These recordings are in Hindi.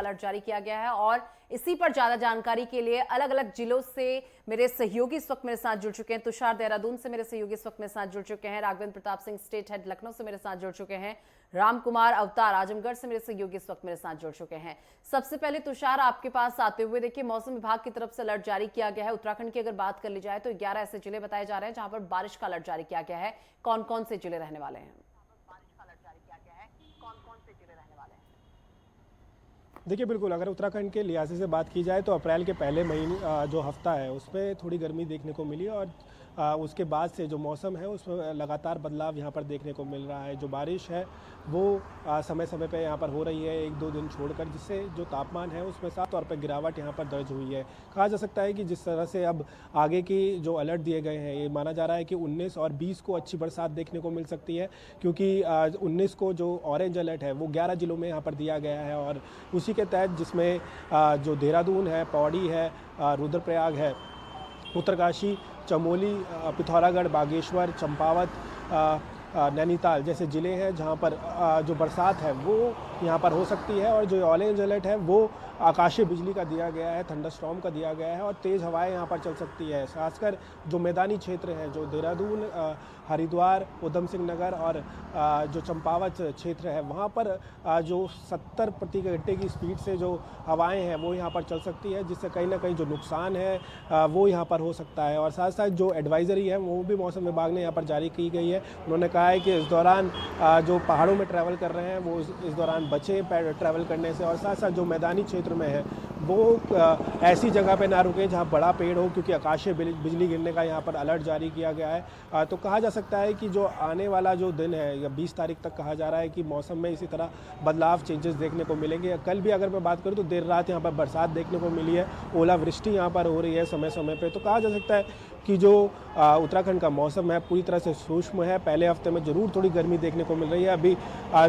अलर्ट जारी किया गया है और इसी पर ज्यादा जानकारी के लिए अलग अलग जिलों से मेरे सहयोगी इस वक्त मेरे साथ जुड़ चुके हैं। तुषार देहरादून से मेरे सहयोगी इस वक्त मेरे साथ जुड़ चुके हैं। राघवेंद्र प्रताप सिंह स्टेट हेड लखनऊ से मेरे साथ जुड़ चुके हैं। राम कुमार अवतार आजमगढ़ से मेरे सहयोगी इस वक्त मेरे साथ जुड़ चुके हैं। सबसे पहले तुषार, आपके पास आते हुए देखिए, मौसम विभाग की तरफ से अलर्ट जारी किया गया है। उत्तराखंड की अगर बात कर ली जाए तो 11 ऐसे जिले बताए जा रहे हैं जहां पर बारिश का अलर्ट जारी किया गया है। कौन कौन से जिले रहने वाले हैं? देखिए बिल्कुल, अगर उत्तराखंड के लिहाज से बात की जाए तो अप्रैल के पहले महीने जो हफ्ता है उसमें थोड़ी गर्मी देखने को मिली और उसके बाद से जो मौसम है उसमें लगातार बदलाव यहाँ पर देखने को मिल रहा है। जो बारिश है वो समय समय पे यहाँ पर हो रही है, एक दो दिन छोड़कर, जिससे जो तापमान है उसमें साफ तौर पे गिरावट यहाँ पर दर्ज हुई है। कहा जा सकता है कि जिस तरह से अब आगे की जो अलर्ट दिए गए हैं, ये माना जा रहा है कि 19 और 20 को अच्छी बरसात देखने को मिल सकती है, क्योंकि 19 को जो ऑरेंज अलर्ट है वो 11 जिलों में यहाँ पर दिया गया है और उसी के तहत जिसमें जो देहरादून है, पौड़ी है, रुद्रप्रयाग है, उत्तरकाशी, चमोली, पिथौरागढ़, बागेश्वर, चंपावत, नैनीताल जैसे ज़िले हैं जहां पर जो बरसात है वो यहां पर हो सकती है। और जो ऑरेंज अलर्ट है वो आकाशीय बिजली का दिया गया है, थंडरस्टॉर्म का दिया गया है और तेज़ हवाएं यहां पर चल सकती है। खासकर जो मैदानी क्षेत्र हैं, जो देहरादून, हरिद्वार, उधम सिंह नगर और जो चंपावत क्षेत्र है, वहां पर जो 70 प्रति घंटे की स्पीड से जो हवाएं हैं वो यहां पर चल सकती है, जिससे कहीं ना कहीं जो नुकसान है वो यहां पर हो सकता है। और साथ साथ जो एडवाइजरी है वो भी मौसम विभाग ने यहाँ पर जारी की गई है। उन्होंने कहा है कि इस दौरान जो पहाड़ों में ट्रैवल कर रहे हैं वो इस दौरान बचे ट्रैवल करने से, और साथ साथ जो मैदानी क्षेत्र में है वो ऐसी जगह पे ना रुके जहां बड़ा पेड़ हो, क्योंकि आकाशीय बिजली गिरने का यहां पर अलर्ट जारी किया गया है। तो कहा जा सकता है कि जो आने वाला जो दिन है, या 20 तारीख तक कहा जा रहा है कि मौसम में इसी तरह बदलाव, चेंजेस देखने को मिलेंगे। कल भी अगर मैं बात करूं तो देर रात यहां पर बरसात देखने को मिली है, ओलावृष्टि यहां पर हो रही है समय समय पर। तो कहा जा सकता है कि जो उत्तराखंड का मौसम है पूरी तरह से सूक्ष्म है। पहले हफ्ते में ज़रूर थोड़ी गर्मी देखने को मिल रही है, अभी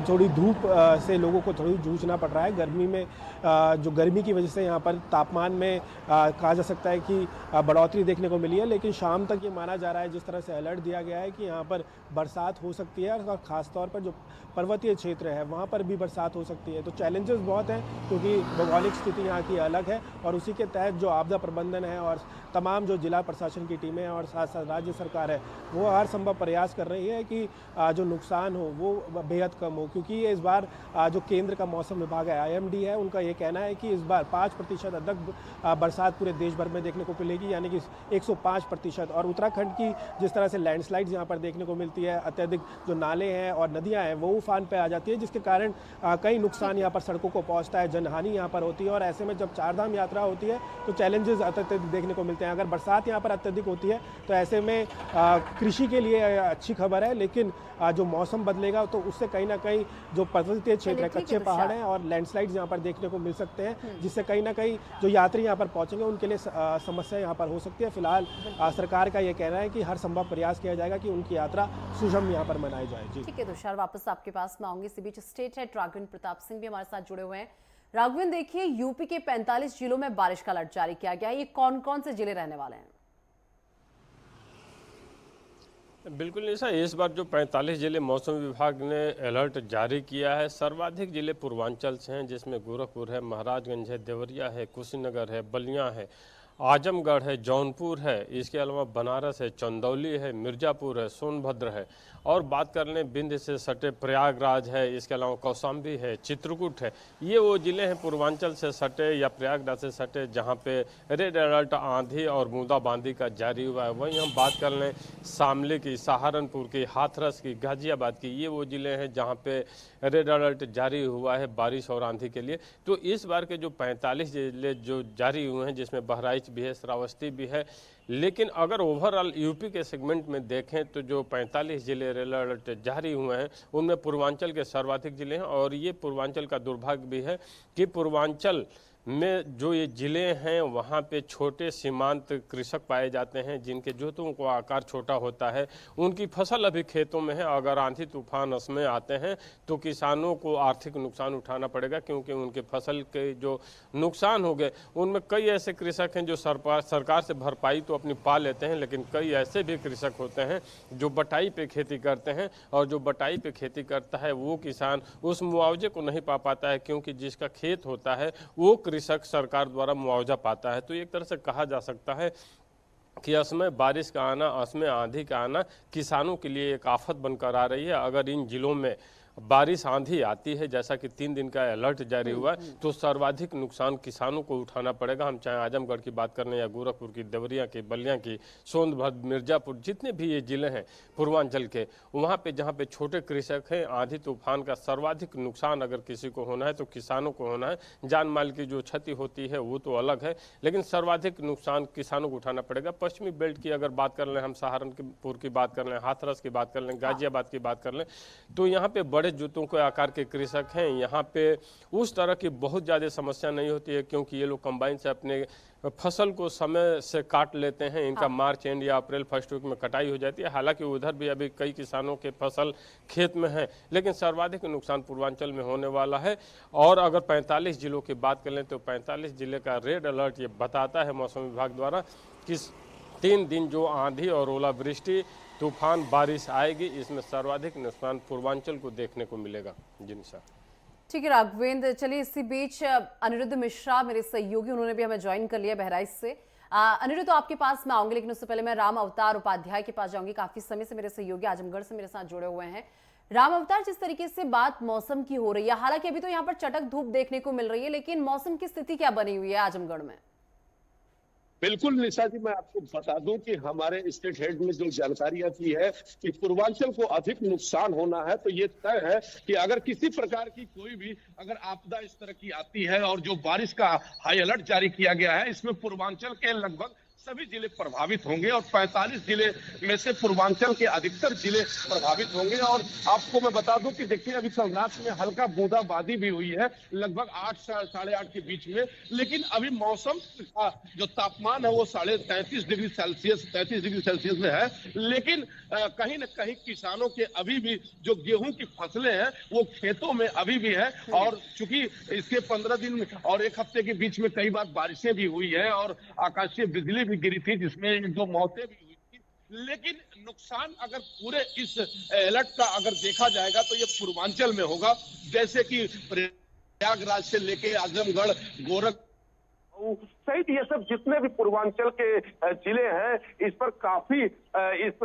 थोड़ी धूप से लोगों को थोड़ी जूझना पड़ रहा है। गर्मी में जो गर्मी की वजह से यहाँ पर तापमान में कहा जा सकता है कि बढ़ोतरी देखने को मिली है, लेकिन शाम तक ये माना जा रहा है, जिस तरह से अलर्ट दिया गया है, कि यहाँ पर बरसात हो सकती है और ख़ासतौर पर जो पर्वतीय क्षेत्र है वहाँ पर भी बरसात हो सकती है। तो चैलेंजेस बहुत हैं, क्योंकि भौगोलिक स्थिति यहाँ की अलग है और उसी के तहत जो आपदा प्रबंधन है और तमाम जो जिला प्रशासन की टीमें और साथ साथ राज्य सरकार है वो हर संभव प्रयास कर रही है कि जो नुकसान हो वो बेहद कम हो। क्योंकि ये इस बार जो केंद्र का मौसम विभाग है, IMD है, उनका ये कहना है कि इस बार 5% अधिक बरसात पूरे देश भर में देखने को मिलेगी, यानी कि 105%। और उत्तराखंड की जिस तरह से लैंडस्लाइड्स यहाँ पर देखने को मिलती है, अत्यधिक जो नाले हैं और नदियाँ हैं वो उफान पे आ जाती है, जिसके कारण कई नुकसान यहाँ पर सड़कों को पहुँचता है, जनहानि यहाँ पर होती है। और ऐसे में जब चारधाम यात्रा होती है तो चैलेंजेस अत्यधिक देखने को मिलते हैं। अगर बरसात यहाँ पर अत्यधिक होती है तो ऐसे में कृषि के लिए अच्छी खबर है, लेकिन जो मौसम बदलेगा तो उससे कहीं ना कहीं जो पर्वतीय क्षेत्र है, कच्चे पहाड़ हैं और लैंडस्लाइड्स यहाँ पर देखने को मिल सकते हैं, जिससे कहीं ना कहीं जो यात्री यहाँ पर पहुंचेंगे उनके लिए समस्या यहाँ पर हो सकती है। फिलहाल सरकार का ये कहना है कि हर संभव प्रयास किया जाएगा कि उनकी यात्रा सुगम यहाँ पर मनाई जाए। जी ठीक है तुषार, वापस आपके पास मैं आऊंगी। इसी बीच स्टेट हेड राघवेंद्र प्रताप सिंह भी हमारे साथ जुड़े हुए हैं। राघवेंद्र, देखिए, यूपी के 45 जिलों में बारिश का अलर्ट जारी किया गया है। ये कौन कौन से जिले रहने वाले हैं? बिल्कुल निशा, इस बार जो 45 जिले मौसम विभाग ने अलर्ट जारी किया है, सर्वाधिक जिले पूर्वांचल से हैं, जिसमें गोरखपुर है, महाराजगंज है, देवरिया है, कुशीनगर है, बलिया है, आजमगढ़ है, जौनपुर है, इसके अलावा बनारस है, चंदौली है, मिर्ज़ापुर है, सोनभद्र है, और बात कर लें विंध्य से सटे प्रयागराज है, इसके अलावा कौशाम्बी है, चित्रकूट है। ये वो ज़िले हैं पूर्वांचल से सटे या प्रयागराज से सटे जहाँ पे रेड अलर्ट आंधी और बूंदाबांदी का जारी हुआ है। वहीं हम बात कर लें शामली की, सहारनपुर की, हाथरस की, गाजियाबाद की, ये वो ज़िले हैं जहाँ पे रेड अलर्ट जारी हुआ है बारिश और आंधी के लिए। तो इस बार के जो 45 जिले जो जारी हुए हैं, जिसमें बहराइच भी है, श्रावस्ती भी है, लेकिन अगर ओवरऑल यूपी के सेगमेंट में देखें तो जो 45 जिले रेड अलर्ट जारी हुए हैं उनमें पूर्वांचल के सर्वाधिक जिले हैं। और ये पूर्वांचल का दुर्भाग्य भी है कि पूर्वांचल में जो ये ज़िले हैं वहाँ पे छोटे सीमांत कृषक पाए जाते हैं जिनके जोतों को आकार छोटा होता है। उनकी फसल अभी खेतों में है। अगर आंधी तूफान असमय आते हैं तो किसानों को आर्थिक नुकसान उठाना पड़ेगा, क्योंकि उनके फसल के जो नुकसान हो गए उनमें कई ऐसे कृषक हैं जो सरकार से भरपाई तो अपनी पा लेते हैं, लेकिन कई ऐसे भी कृषक होते हैं जो बटाई पे खेती करते हैं, और जो बटाई पे खेती करता है वो किसान उस मुआवजे को नहीं पा पाता है, क्योंकि जिसका खेत होता है वो कृषक सरकार द्वारा मुआवजा पाता है। तो एक तरह से कहा जा सकता है कि असमय बारिश का आना, असमय आंधी का आना किसानों के लिए एक आफत बनकर आ रही है। अगर इन जिलों में बारिश आंधी आती है, जैसा कि 3 दिन का अलर्ट जारी हुआ है, तो सर्वाधिक नुकसान किसानों को उठाना पड़ेगा। हम चाहे आजमगढ़ की बात कर लें या गोरखपुर की, देवरिया की, बलिया की, सोनभद्र, मिर्जापुर, जितने भी ये जिले हैं पूर्वांचल के, वहाँ पे जहाँ पे छोटे कृषक हैं, आंधी तूफान का सर्वाधिक नुकसान अगर किसी को होना है तो किसानों को होना है। जान माल की जो क्षति होती है वो तो अलग है, लेकिन सर्वाधिक नुकसान किसानों को उठाना पड़ेगा। पश्चिमी बेल्ट की अगर बात कर लें, हम सहारनपुर की बात कर लें, हाथरस की बात कर लें, गाजियाबाद की बात कर लें, तो यहाँ पे बड़े जूतों के आकार के कृषक हैं। यहाँ पे उस तरह की बहुत ज़्यादा समस्या नहीं होती है, क्योंकि ये लोग कंबाइन से अपने फसल को समय से काट लेते हैं। इनका मार्च एंड या अप्रैल फर्स्ट वीक में कटाई हो जाती है। हालांकि उधर भी अभी कई किसानों के फसल खेत में है, लेकिन सर्वाधिक नुकसान पूर्वांचल में होने वाला है। और अगर 45 जिलों की बात कर लें तो 45 जिले का रेड अलर्ट ये बताता है मौसम विभाग द्वारा कि 3 दिन जो आंधी और ओलावृष्टि, तूफान, बारिश आएगी, इसमें सर्वाधिक नुकसान पूर्वांचल को देखने को मिलेगा। जी निशा। ठीक है राघवेंद्र, चलिए इसी बीच अनिरुद्ध मिश्रा मेरे सहयोगी, उन्होंने भी हमें ज्वाइन कर लिया बहराइच से। अनिरुद्ध, तो आपके पास मैं आऊंगी, लेकिन उससे पहले मैं राम अवतार उपाध्याय के पास जाऊंगी। काफी समय से मेरे सहयोगी आजमगढ़ से मेरे साथ जुड़े हुए हैं। राम अवतार, जिस तरीके से बात मौसम की हो रही है, हालांकि अभी तो यहाँ पर चटक धूप देखने को मिल रही है, लेकिन मौसम की स्थिति क्या बनी हुई है आजमगढ़ में? बिल्कुल निशा जी, मैं आपको बता दूं कि हमारे स्टेट हेड में जो जानकारी आती है कि पूर्वांचल को अधिक नुकसान होना है, तो ये तय है कि अगर किसी प्रकार की कोई भी अगर आपदा इस तरह की आती है, और जो बारिश का हाई अलर्ट जारी किया गया है, इसमें पूर्वांचल के लगभग सभी जिले प्रभावित होंगे, और 45 जिले में से पूर्वांचल के अधिकतर जिले प्रभावित होंगे। और आपको मैं बता दूं कि देखिए, अभी कल रात में हल्का बूंदाबांदी भी हुई है, लगभग 8 साढ़े 8 के बीच में, लेकिन अभी मौसम का जो तापमान है वो 33.5 डिग्री सेल्सियस 33 डिग्री सेल्सियस में है। लेकिन कहीं न कहीं किसानों के अभी भी जो गेहूं की फसलें हैं वो खेतों में अभी भी है, और चूंकि इसके 15 दिन और 1 हफ्ते के बीच में कई बार बारिशें भी हुई है और आकाशीय बिजली भी गिरी थी, जिसमें 1-2 मौतें भी हुई थी। लेकिन नुकसान अगर पूरे इस अलर्ट का अगर देखा जाएगा तो ये पूर्वांचल में होगा, जैसे कि प्रयागराज से लेके आजमगढ़, गोरखपुर सहित ये सब जितने भी पूर्वांचल के जिले हैं, इस पर काफी इस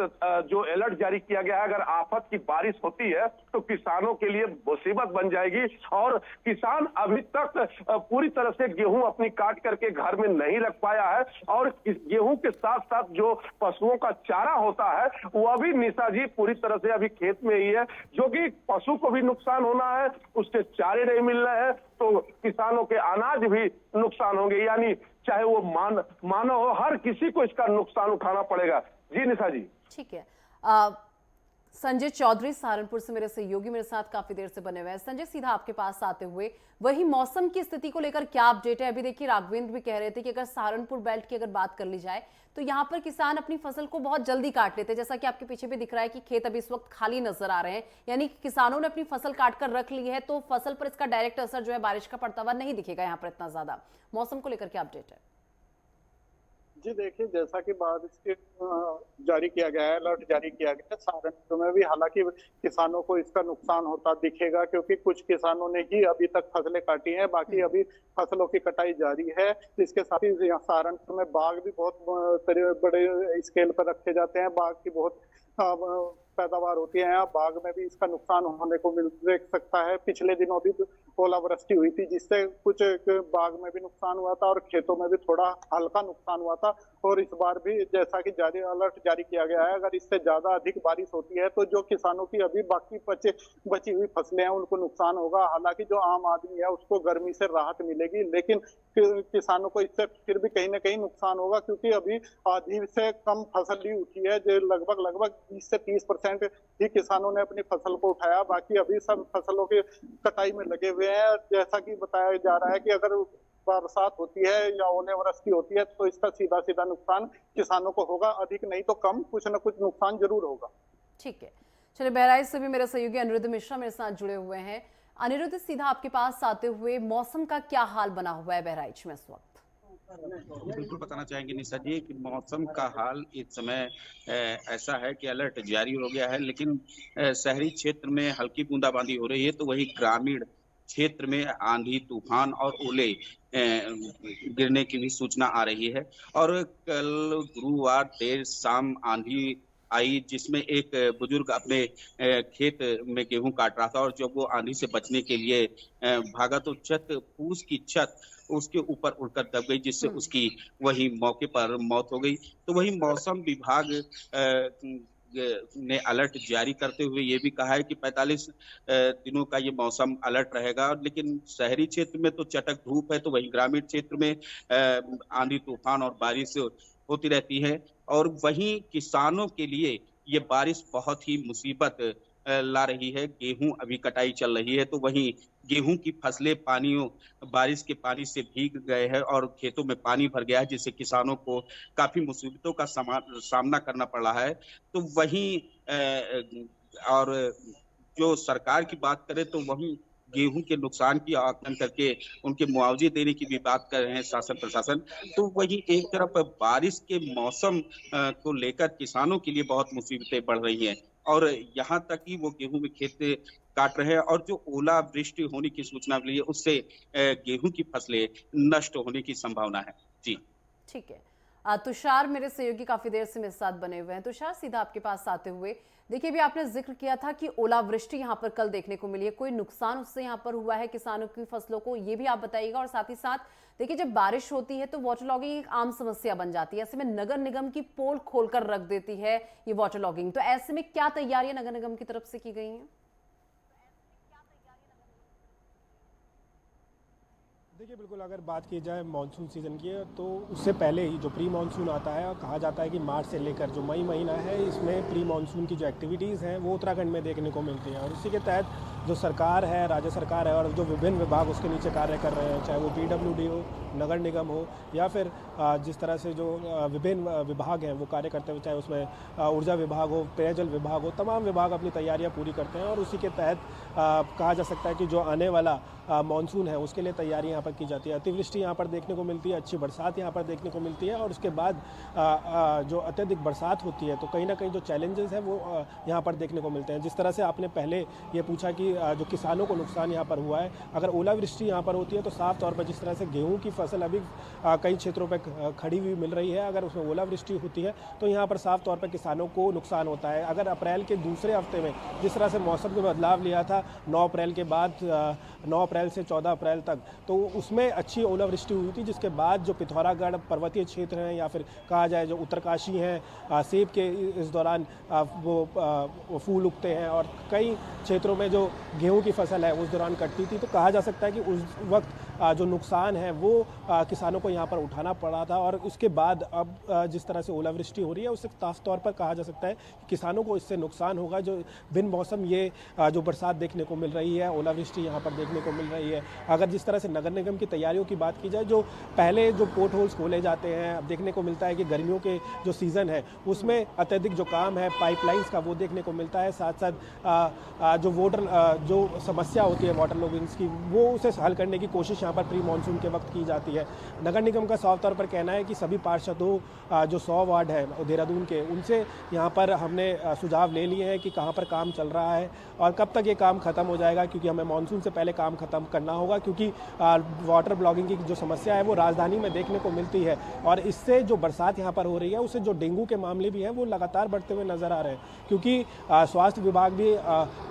जो अलर्ट जारी किया गया है। अगर आफत की बारिश होती है तो किसानों के लिए मुसीबत बन जाएगी, और किसान अभी तक पूरी तरह से गेहूं अपनी काट करके घर में नहीं रख पाया है, और इस गेहूं के साथ साथ जो पशुओं का चारा होता है वह भी निशा जी पूरी तरह से अभी खेत में ही है, जो कि पशु को भी नुकसान होना है, उसके चारे नहीं मिल रहे हैं, तो किसानों के अनाज भी नुकसान होंगे। यानी चाहे वो मानव हो, हर किसी को इसका नुकसान उठाना पड़ेगा। जी निशा जी। ठीक है। संजय चौधरी सहारनपुर से मेरे सहयोगी मेरे साथ काफी देर से बने हुए हैं। संजय, सीधा आपके पास आते हुए वही मौसम की स्थिति को लेकर क्या अपडेट है? अभी देखिए राघवेंद्र भी कह रहे थे कि अगर सहारनपुर बेल्ट की अगर बात कर ली जाए तो यहाँ पर किसान अपनी फसल को बहुत जल्दी काट लेते हैं, जैसा कि आपके पीछे भी दिख रहा है कि खेत अभी इस वक्त खाली नजर आ रहे हैं, यानी कि किसानों ने अपनी फसल काट कर रख ली है, तो फसल पर इसका डायरेक्ट असर जो है बारिश का पड़ता हुआ नहीं दिखेगा यहाँ पर इतना ज्यादा। मौसम को लेकर क्या अपडेट है? जी देखिए, जैसा कि बारिश के जारी किया गया है, अलर्ट जारी किया गया है, सहारनपुर में भी हालांकि किसानों को इसका नुकसान होता दिखेगा, क्योंकि कुछ किसानों ने ही अभी तक फसलें काटी हैं, बाकी अभी फसलों की कटाई जारी है। इसके साथ ही सहारनपुर में बाग भी बहुत बड़े स्केल पर रखे जाते हैं, बाग की बहुत पैदावार होती है। यहाँ बाग में भी इसका नुकसान होने को देख सकता है। पिछले दिनों भी ओलावृष्टि हुई थी, जिससे कुछ बाग में भी नुकसान हुआ था और खेतों में भी थोड़ा हल्का नुकसान हुआ था। और इस बार भी जैसा कि जारी अलर्ट जारी किया गया है, अगर इससे ज्यादा अधिक बारिश होती है तो जो किसानों की अभी बाकी बची हुई फसलें हैं उनको नुकसान होगा। हालांकि जो आम आदमी है उसको गर्मी से राहत मिलेगी, लेकिन किसानों को इससे फिर भी कहीं ना कहीं नुकसान होगा, क्योंकि अभी आधी से कम फसल ही उठी है। जो लगभग 20 से 30% ही किसानों ने अपनी फसल को उठाया, बाकी अभी सब फसलों की कटाई में लगे हुए हैं। जैसा कि बताया जा रहा है कि अगर बरसात होती है या ओलावृष्टि होती है तो इसका सीधा सीधा नुकसान किसानों को होगा, अधिक नहीं तो कम कुछ न कुछ नुकसान जरूर होगा। ठीक है, चलिए बहराइच से भी मेरे सहयोगी अनिरुद्ध मिश्रा मेरे साथ जुड़े हुए हैं। अनिरुद्ध, सीधा आपके पास आते हुए मौसम का क्या हाल बना हुआ है बहराइच में इस वक्त? बिल्कुल बताना चाहेंगे निशा जी कि मौसम का हाल इस समय ऐसा है कि अलर्ट जारी हो गया है, लेकिन शहरी क्षेत्र में हल्की बूंदाबांदी हो रही है, तो वही ग्रामीण क्षेत्र में आंधी तूफान और ओले गिरने की भी सूचना आ रही है। और कल गुरुवार देर शाम आंधी आई, जिसमें एक बुजुर्ग अपने खेत में गेहूं काट रहा था, और जब वो आंधी से बचने के लिए भागा तो फूस की छत उसके ऊपर उड़कर दब गई, जिससे उसकी वही मौके पर मौत हो गई। तो वही मौसम विभाग ने अलर्ट जारी करते हुए ये भी कहा है कि 45 दिनों का ये मौसम अलर्ट रहेगा। लेकिन शहरी क्षेत्र में तो चटक धूप है, तो वहीं ग्रामीण क्षेत्र में आंधी तूफान और बारिश होती रहती है। और वहीं किसानों के लिए ये बारिश बहुत ही मुसीबत ला रही है। गेहूं अभी कटाई चल रही है, तो वहीं गेहूं की फसलें बारिश के पानी से भीग गए हैं और खेतों में पानी भर गया है, जिससे किसानों को काफी मुसीबतों का सामना करना पड़ रहा है। तो वहीं और जो सरकार की बात करें तो वहीं गेहूं के नुकसान की आकलन करके उनके मुआवजे देने की भी बात कर रहे हैं शासन प्रशासन। तो वहीं एक तरफ बारिश के मौसम को लेकर किसानों के लिए बहुत मुसीबतें बढ़ रही हैं, और यहाँ तक कि वो गेहूं में खेत काट रहे हैं, और जो ओलावृष्टि होने की सूचना मिली है उससे गेहूं की फसलें नष्ट होने की संभावना है। जी ठीक है, तुषार मेरे सहयोगी काफी देर से मेरे साथ बने हुए हैं। तुषार, सीधा आपके पास आते हुए, देखिए भी आपने जिक्र किया था कि ओलावृष्टि यहाँ पर कल देखने को मिली है, कोई नुकसान उससे यहाँ पर हुआ है किसानों की फसलों को, ये भी आप बताइएगा। और साथ ही साथ देखिए जब बारिश होती है तो वाटर लॉगिंग एक आम समस्या बन जाती है, ऐसे में नगर निगम की पोल खोलकर रख देती है ये वाटर लॉगिंग, तो ऐसे में क्या तैयारियां नगर निगम की तरफ से की गई हैं? देखिए बिल्कुल, अगर बात की जाए मानसून सीज़न की तो उससे पहले ही जो प्री मानसून आता है, कहा जाता है कि मार्च से लेकर जो मई महीना है इसमें प्री मानसून की जो एक्टिविटीज़ हैं वो उत्तराखंड में देखने को मिलती हैं। और इसी के तहत जो सरकार है, राज्य सरकार है, और जो विभिन्न विभाग उसके नीचे कार्य कर रहे हैं, चाहे वो PWD हो, नगर निगम हो, या फिर जिस तरह से जो विभिन्न विभाग हैं वो कार्य करते हुए, चाहे उसमें ऊर्जा विभाग हो, पेयजल विभाग हो, तमाम विभाग अपनी तैयारियां पूरी करते हैं। और उसी के तहत कहा जा सकता है कि जो आने वाला मानसून है उसके लिए तैयारी यहाँ पर की जाती है। अतिवृष्टि यहाँ पर देखने को मिलती है, अच्छी बरसात यहाँ पर देखने को मिलती है, और उसके बाद जो अत्यधिक बरसात होती है तो कहीं ना कहीं जो चैलेंजेस हैं वो यहाँ पर देखने को मिलते हैं। जिस तरह से आपने पहले ये पूछा कि जो किसानों को नुकसान यहाँ पर हुआ है, अगर ओलावृष्टि यहाँ पर होती है तो साफ तौर पर जिस तरह से गेहूँ की फसल अभी कई क्षेत्रों पर खड़ी हुई मिल रही है, अगर उसमें ओलावृष्टि होती है तो यहाँ पर साफ तौर पर किसानों को नुकसान होता है। अगर अप्रैल के दूसरे हफ्ते में जिस तरह से मौसम में बदलाव लिया था 9 अप्रैल के बाद 9 अप्रैल से 14 अप्रैल तक, तो उसमें अच्छी ओलावृष्टि हुई थी, जिसके बाद जो पिथौरागढ़ पर्वतीय क्षेत्र हैं या फिर कहा जाए जो उत्तरकाशी हैं, सेब के इस दौरान वो फूल उगते हैं, और कई क्षेत्रों में जो गेहूं की फसल है उस दौरान कटती थी। तो कहा जा सकता है कि उस वक्त जो नुकसान है वो किसानों को यहाँ पर उठाना पड़ा था। और उसके बाद अब जिस तरह से ओलावृष्टि हो रही है उससे साफ तौर पर कहा जा सकता है कि किसानों को इससे नुकसान होगा। जो बिन मौसम ये जो बरसात देखने को मिल रही है, ओलावृष्टि यहाँ पर देखने को मिल रही है। अगर जिस तरह से नगर निगम की तैयारियों की बात की जाए, जो पहले जो पोर्ट होल्स खोले जाते हैं, अब देखने को मिलता है कि गर्मियों के जो सीज़न है उसमें अत्यधिक जो काम है पाइपलाइंस का वो देखने को मिलता है। साथ साथ जो समस्या होती है वाटर लॉगिंग्स की, वो उसे हल करने की कोशिश यहाँ पर प्री मानसून के वक्त की जाती है। नगर निगम का साफ तौर पर कहना है कि सभी पार्षदों जो 100 वार्ड है देहरादून के, उनसे यहाँ पर हमने सुझाव ले लिए हैं कि कहाँ पर काम चल रहा है और कब तक ये काम खत्म हो जाएगा, क्योंकि हमें मानसून से पहले काम खत्म करना होगा। क्योंकि वाटर ब्लॉगिंग की जो समस्या है वो राजधानी में देखने को मिलती है, और इससे जो बरसात यहाँ पर हो रही है उससे जो डेंगू के मामले भी हैं वो लगातार बढ़ते हुए नजर आ रहे हैं। क्योंकि स्वास्थ्य विभाग भी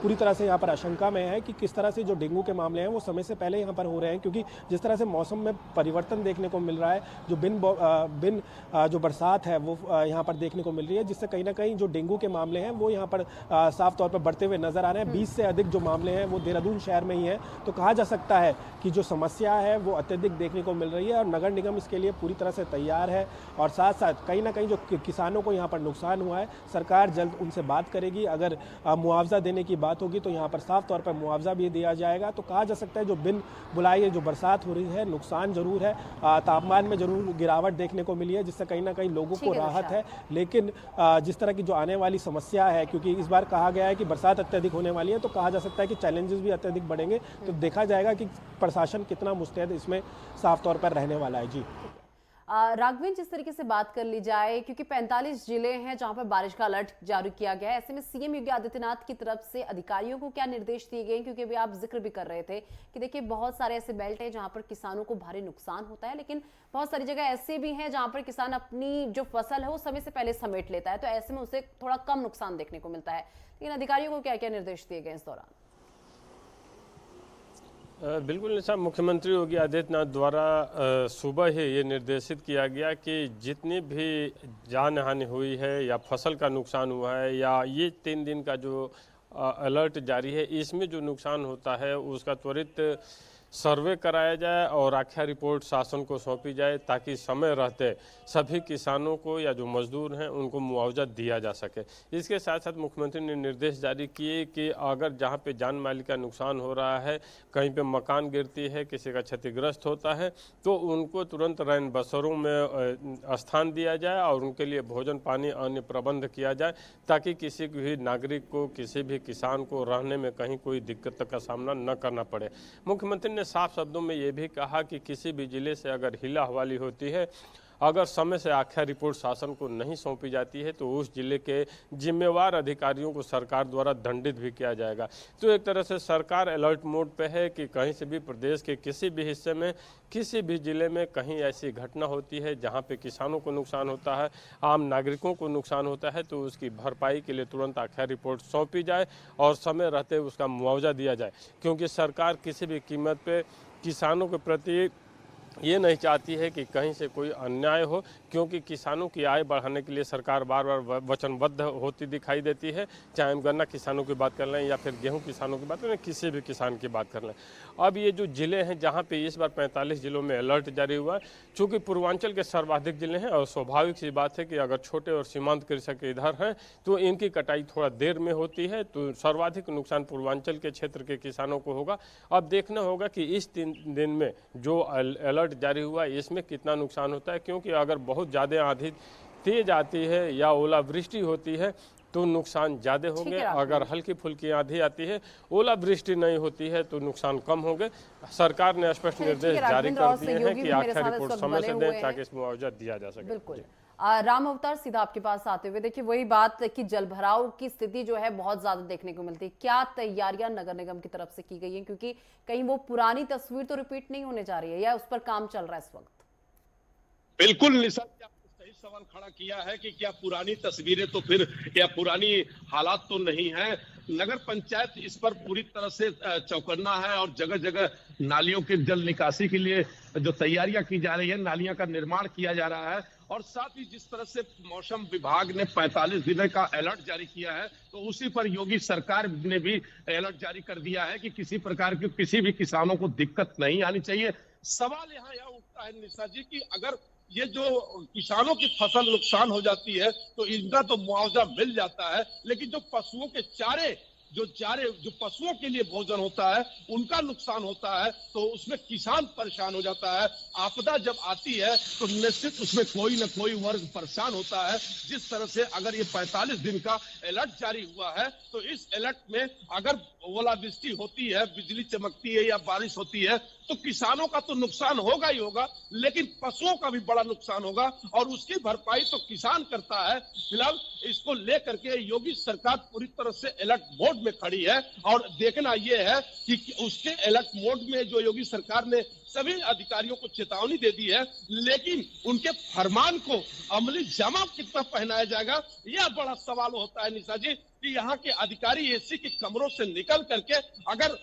पूरी तरह से यहाँ पर आशंका में है कि किस तरह से जो डेंगू के मामले हैं वो समय से पहले यहाँ पर हो रहे हैं, क्योंकि जिस तरह से मौसम में परिवर्तन देखने को मिल रहा है, जो बिन जो बरसात है वो यहाँ पर देखने को मिल रही है, जिससे कहीं ना कहीं जो डेंगू के मामले हैं वो यहाँ पर साफ तौर पर बढ़ते हुए नजर आ रहे हैं। 20 से अधिक जो मामले हैं वो देहरादून शहर में ही हैं। तो कहा जा सकता है कि जो समस्या है वो अत्यधिक देखने को मिल रही है, और नगर निगम इसके लिए पूरी तरह से तैयार है। और साथ साथ कहीं ना कहीं जो किसानों को यहाँ पर नुकसान हुआ है, सरकार जल्द उनसे बात करेगी। अगर मुआवजा देने की बात होगी तो यहाँ पर साफ तौर पर मुआवजा भी दिया जाएगा। तो कहा जा सकता है जो बिन बुलाए जो बरसात हो रही है, नुकसान जरूर है, तापमान में जरूर गिरावट देखने को मिली है, जिससे कहीं ना कहीं लोगों को राहत है। लेकिन जिस तरह की जो आने वाली समस्या है, क्योंकि इस बार कहा गया है कि बरसात अत्यधिक होने वाली है, तो कहा जा सकता है कि चैलेंजेस भी अत्यधिक बढ़ेंगे। तो देखा जाएगा कि प्रशासन कितना मुस्तैद इसमें साफ तौर पर रहने वाला है। जी राघवेन, जिस तरीके से बात कर ली जाए, क्योंकि 45 जिले हैं जहां पर बारिश का अलर्ट जारी किया गया है, ऐसे में सीएम योगी आदित्यनाथ की तरफ से अधिकारियों को क्या निर्देश दिए गए? क्योंकि अभी आप जिक्र भी कर रहे थे कि देखिए बहुत सारे ऐसे बेल्ट हैं जहां पर किसानों को भारी नुकसान होता है, लेकिन बहुत सारी जगह ऐसे भी हैं जहां पर किसान अपनी जो फसल है वो समय से पहले समेट लेता है, तो ऐसे में उसे थोड़ा कम नुकसान देखने को मिलता है। लेकिन अधिकारियों को क्या क्या निर्देश दिए गए इस दौरान? बिल्कुल निशा, मुख्यमंत्री योगी आदित्यनाथ द्वारा सुबह ही ये निर्देशित किया गया कि जितनी भी जान हानि हुई है या फसल का नुकसान हुआ है या ये 3 दिन का जो अलर्ट जारी है, इसमें जो नुकसान होता है उसका त्वरित सर्वे कराया जाए और आख्या रिपोर्ट शासन को सौंपी जाए, ताकि समय रहते सभी किसानों को या जो मजदूर हैं उनको मुआवजा दिया जा सके। इसके साथ साथ मुख्यमंत्री ने निर्देश जारी किए कि अगर जहां पे जान माल का नुकसान हो रहा है, कहीं पे मकान गिरती है, किसी का क्षतिग्रस्त होता है, तो उनको तुरंत रैन बसेरों में स्थान दिया जाए और उनके लिए भोजन पानी अन्य प्रबंध किया जाए, ताकि किसी भी नागरिक को, किसी भी किसान को रहने में कहीं कोई दिक्कत का सामना न करना पड़े। मुख्यमंत्री ने साफ शब्दों में ये भी कहा कि किसी भी जिले से अगर हिला हवाली होती है, अगर समय से आख्या रिपोर्ट शासन को नहीं सौंपी जाती है, तो उस जिले के जिम्मेवार अधिकारियों को सरकार द्वारा दंडित भी किया जाएगा। तो एक तरह से सरकार अलर्ट मोड पे है कि कहीं से भी प्रदेश के किसी भी हिस्से में, किसी भी जिले में कहीं ऐसी घटना होती है जहां पे किसानों को नुकसान होता है, आम नागरिकों को नुकसान होता है, तो उसकी भरपाई के लिए तुरंत आख्या रिपोर्ट सौंपी जाए और समय रहते उसका मुआवजा दिया जाए। क्योंकि सरकार किसी भी कीमत पे किसानों के प्रति ये नहीं चाहती है कि कहीं से कोई अन्याय हो, क्योंकि किसानों की आय बढ़ाने के लिए सरकार बार बार वचनबद्ध होती दिखाई देती है। चाहे हम गन्ना किसानों की बात कर लें या फिर गेहूं किसानों की बात कर लें, किसी भी किसान की बात कर लें। अब ये जो जिले हैं जहां पे इस बार 45 जिलों में अलर्ट जारी हुआ है, चूँकि पूर्वांचल के सर्वाधिक जिले हैं और स्वाभाविक सी बात है कि अगर छोटे और सीमांत कृषक इधर हैं तो इनकी कटाई थोड़ा देर में होती है, तो सर्वाधिक नुकसान पूर्वांचल के क्षेत्र के किसानों को होगा। अब देखना होगा कि इस 3 दिन में जो अलर्ट जारी हुआ इसमें कितना नुकसान होता है, क्योंकि अगर बहुत ज़्यादा आंधी तेज आती है या ओलावृष्टि होती है तो नुकसान ज़्यादा होंगे। अगर हल्की फुल्की आंधी आती है, ओलावृष्टि नहीं होती है, तो नुकसान कम होंगे। सरकार ने स्पष्ट निर्देश जारी कर दिए हैं कि आख्या रिपोर्ट समय से दें ताकि इस मुआवजा दिया जा सके। बिल्कुल। राम अवतार, सीधा आपके पास आते हुए, देखिए वही बात कि जलभराव की स्थिति जो है बहुत ज्यादा देखने को मिलती है। क्या तैयारियां नगर निगम की तरफ से की गई हैं, क्योंकि कहीं वो पुरानी तस्वीर तो रिपीट नहीं होने जा रही है, या उस पर काम चल रहा है इस वक्त? बिल्कुल निशा, सही सवाल खड़ा किया है कि क्या पुरानी तस्वीरें तो फिर या पुरानी हालात तो नहीं है। नगर पंचायत इस पर पूरी तरह से चौकन्ना है और जगह जगह नालियों के जल निकासी के लिए जो तैयारियां की जा रही है, नालियां का निर्माण किया जा रहा है। और साथ ही जिस तरह से मौसम विभाग ने 45 दिन का अलर्ट जारी किया है, तो उसी पर योगी सरकार ने भी अलर्ट जारी कर दिया है कि किसी प्रकार की किसी भी किसानों को दिक्कत नहीं आनी चाहिए। सवाल यहाँ यह उठता है निशा जी कि अगर ये जो किसानों की फसल नुकसान हो जाती है तो इनका तो मुआवजा मिल जाता है, लेकिन जो पशुओं के चारे जो पशुओं के लिए भोजन होता है उनका नुकसान होता है, तो उसमें किसान परेशान हो जाता है। आपदा जब आती है तो निश्चित उसमें कोई न कोई वर्ग परेशान होता है। जिस तरह से अगर ये 45 दिन का अलर्ट जारी हुआ है, तो इस अलर्ट में अगर ओलावृष्टि होती है, बिजली चमकती है या बारिश होती है, तो किसानों का तो नुकसान होगा ही होगा, लेकिन पशुओं का भी बड़ा नुकसान होगा और उसकी भरपाई तो किसान करता है। फिलहाल इसको लेकर के योगी सरकार पूरी तरह से अलर्ट मोड में खड़ी है और देखना यह है कि उसके अलर्ट मोड में जो योगी सरकार ने सभी अधिकारियों को चेतावनी दे दी है, लेकिन उनके फरमान को अमली जामा कितना पहनाया जाएगा, यह बड़ा सवाल होता है निशा जी। कि यहाँ के अधिकारी एसी के कमरों से निकल करके अगर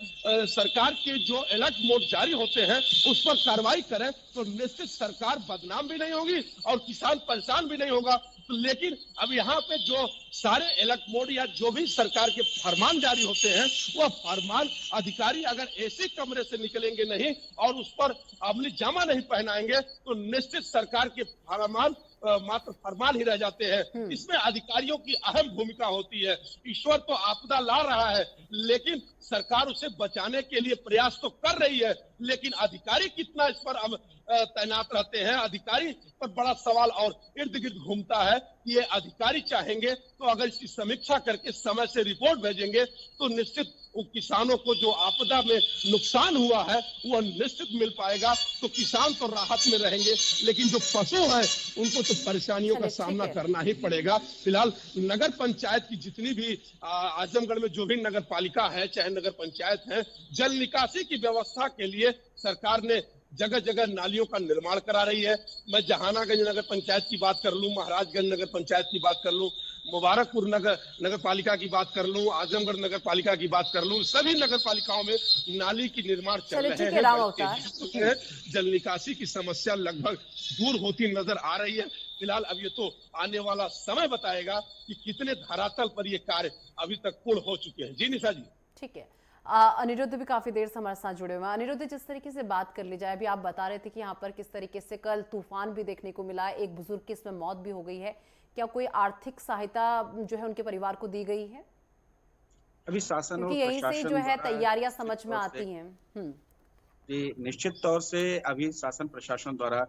सरकार के जो अलर्ट मोड जारी होते हैं उस पर कार्रवाई करें, तो निश्चित सरकार बदनाम भी नहीं होगी और किसान परेशान भी नहीं होगा। लेकिन अब यहाँ पे जो सारे अलर्ट मोड या जो भी सरकार के फरमान जारी होते हैं, वह फरमान अधिकारी अगर ऐसे कमरे से निकलेंगे नहीं और उस पर अमली जामा नहीं पहनाएंगे, तो निश्चित सरकार के फरमान मात्र फरमान ही रह जाते हैं। इसमें अधिकारियों की अहम भूमिका होती है। ईश्वर तो आपदा ला रहा है, लेकिन सरकार उसे बचाने के लिए प्रयास तो कर रही है, लेकिन अधिकारी कितना इस पर तैनात रहते हैं, अधिकारी पर बड़ा सवाल और इर्द गिर्द घूमता है। ये अधिकारी चाहेंगे तो अगर इसकी समीक्षा करके समय से रिपोर्ट भेजेंगे तो निश्चित किसानों को जो आपदा में नुकसान हुआ है वह निश्चित मिल पाएगा। तो किसान तो राहत में रहेंगे, लेकिन जो पशु हैं उनको तो परेशानियों का सामना करना ही पड़ेगा। फिलहाल नगर पंचायत की जितनी भी आजमगढ़ में जो भी नगर पालिका है, चाहे नगर पंचायत है, जल निकासी की व्यवस्था के लिए सरकार ने जगह जगह नालियों का निर्माण करा रही है। मैं जहानागंज नगर पंचायत की बात कर लूं, महाराजगंज नगर पंचायत की बात कर लूं, मुबारकपुर नगर पालिका की बात कर लूं, आजमगढ़ नगर पालिका की बात कर लूं, सभी नगर पालिकाओं में नाली की निर्माण चल रहे हैं। जल निकासी की समस्या लगभग दूर होती नजर आ रही है। फिलहाल अब ये तो आने वाला समय बताएगा कि कितने धरातल पर ये कार्य अभी तक पूर्ण हो चुके हैं। जी निशा जी। ठीक है, अनिरुद्ध भी काफी देर से हमारे साथ जुड़े हुए हैं। अनिरुद्ध, जिस तरीके से बात कर ली जाए, अभी आप बता रहे थे कि यहाँ पर किस तरीके से कल तूफान भी देखने को मिला, एक बुजुर्ग की इसमें मौत भी हो गई है। क्या कोई आर्थिक सहायता जो है उनके परिवार को दी गई है? अभी शासन क्योंकि यहीं से जो है तैयारियां समझ में आती हैं। जी, निश्चित तौर से अभी शासन प्रशासन द्वारा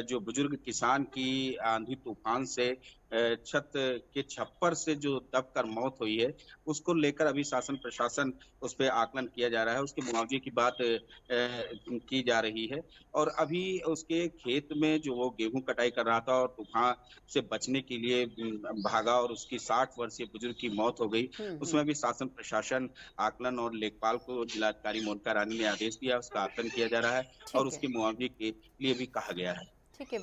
जो बुजुर्ग किसान की आंधी तूफान से छत के छप्पर से जो दबकर मौत हुई है, उसको लेकर अभी शासन प्रशासन उस पर आकलन किया जा रहा है, उसके मुआवजे की बात की जा रही है। और अभी उसके खेत में जो वो गेहूं कटाई कर रहा था और तूफान से बचने के लिए भागा और उसकी 60 वर्षीय बुजुर्ग की मौत हो गई, उसमें भी शासन प्रशासन आकलन और लेखपाल को जिलाधिकारी मोनिका रानी ने आदेश दिया, उसका आकलन किया जा रहा है और उसके मुआवजे के लिए भी कहा गया है। ठीक है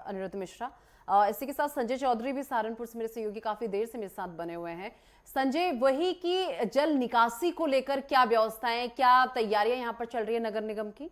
अनिरुद्ध मिश्रा। इसी के साथ संजय चौधरी भी सहारनपुर से मेरे सहयोगी काफी देर से मेरे साथ बने हुए हैं। संजय, वही की जल निकासी को लेकर क्या व्यवस्थाएं, क्या तैयारियां यहाँ पर चल रही है नगर निगम की?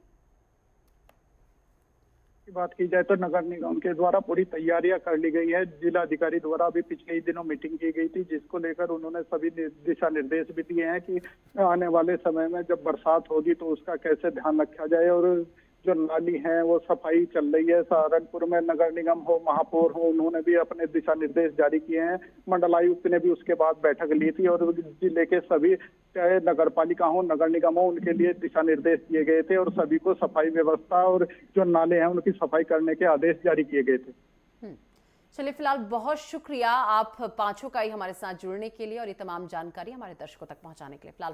बात की जाए तो नगर निगम के द्वारा पूरी तैयारियां कर ली गई है। जिला अधिकारी द्वारा अभी पिछले ही दिनों मीटिंग की गई थी, जिसको लेकर उन्होंने सभी दिशा निर्देश भी दिए हैं कि आने वाले समय में जब बरसात होगी तो उसका कैसे ध्यान रखा जाए। और जो नाली है वो सफाई चल रही है। सहारनपुर में नगर निगम हो, महापौर हो, उन्होंने भी अपने दिशा निर्देश जारी किए हैं। मंडलायुक्त ने भी उसके बाद बैठक ली थी और जिले के सभी चाहे नगर पालिका हो, नगर निगम हो, उनके लिए दिशा निर्देश दिए गए थे और सभी को सफाई व्यवस्था और जो नाले हैं उनकी सफाई करने के आदेश जारी किए गए थे। चलिए, फिलहाल बहुत शुक्रिया आप पांचों का ही हमारे साथ जुड़ने के लिए और ये तमाम जानकारी हमारे दर्शकों तक पहुंचाने के लिए। फिलहाल